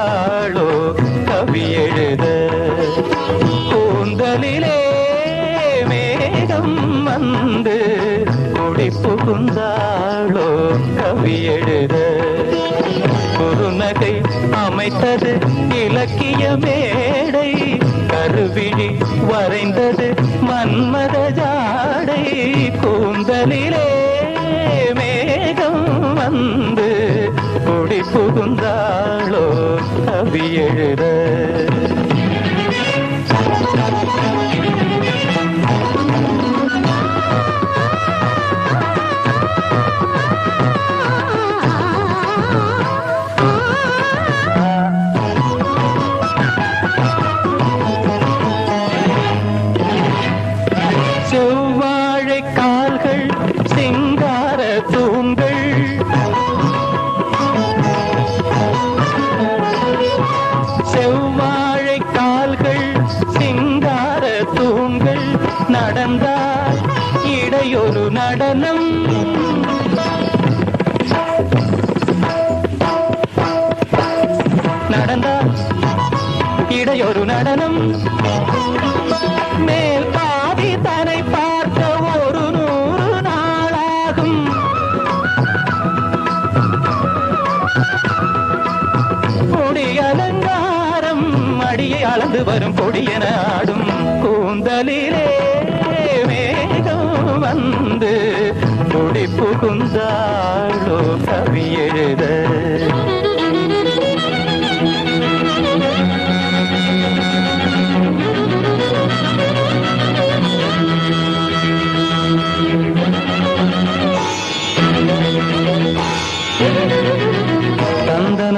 புகுந்தாளோ கவி எழுத கூந்தலிலே மேகம் வந்து குடி புகுந்தாளோ கவி எழுத குறுநகை அமைத்தது இலக்கிய மேடை கருவிழி வரைந்தது மன்மத ஜாடை கூந்தலிலே மேகம் வந்து குடி புகுந்தாளோ கவி எழுத செவ்வாழை கால்கள் சிங்கார தூண்கள் செவ்வாழை கால்கள் சிங்கார தூண்கள் நடந்தால் இடையொரு நடனம் நடந்தால் இடையொரு நடனம் மேல் பாதி தன்னை பார்க்க ஒரு 100 நாளாகும் கொடி அலங்காரம் அடியை அளந்து வரும் கொடியென ஆடும் கூந்தலிலே மேகம் வந்து குடி புகுந்தாளோ கவி எழுத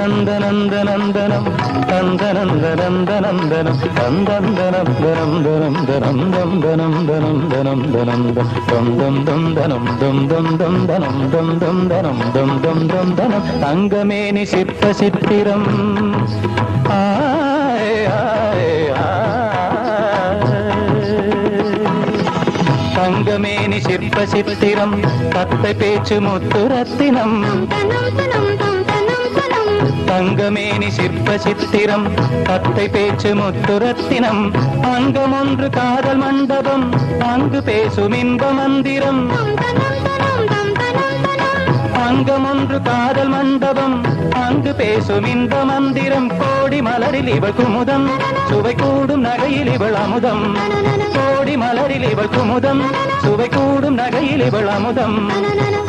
நந்தனந்தனந்தனம் தந்தனந்தனந்தனந்தனம் தந்தந்தனம் தனம் தனம் தனம் தம் தனம் தனம் தனம் தனம் தம் தம் தம் தனம் தம் தம் தம் தனம் தம் தம் தனம் தம் தம் தம் தனம் தங்கமேனி சிற்ப சித்திரம் ஆய் ஆய் தங்கமேனி சிற்ப சித்திரம் தத்தை பேச்சு முத்துரத்தினம் தங்கமேனி சிற்ப சித்திரம் தத்தை பேச்சு முத்துரத்தினம் அங்கம் ஒன்று காதல் மண்டபம் அங்கு பேசும் இன்ப மந்திரம் அங்கம் ஒன்று காதல் மண்டபம் அங்கு பேசும் இன்ப மந்திரம் கோடி மலரில் இவள் குமுதம் சுவை கூடும் நகையில் இவள் அமுதம் கோடி மலரில் இவள் குமுதம் சுவை கூடும் நகையில் இவள் அமுதம்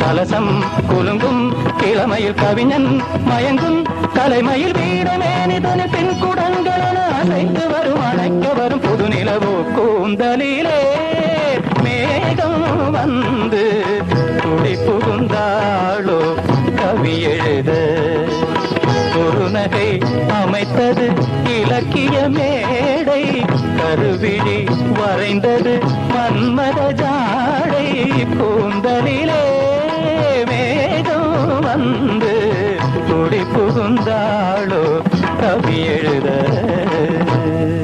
கலசம் குலுங்கும் கிழமையில் கவிஞன் மயங்கும் தலைமையில் வீரமேனிதனு பெண் குடங்களென அசைந்து வரும் அணைக்க வரும் புது நிலவோ கூந்தலிலே மேகம் வந்து குடி புகுந்தாளோ கவி எழுத குறுநகை அமைத்தது இலக்கிய மேடை கருவிழி வரைந்தது மன்மத ஜாடை கூந்தலிலே மேகம் வந்து குடி புகுந்தாளோ கவி எழுத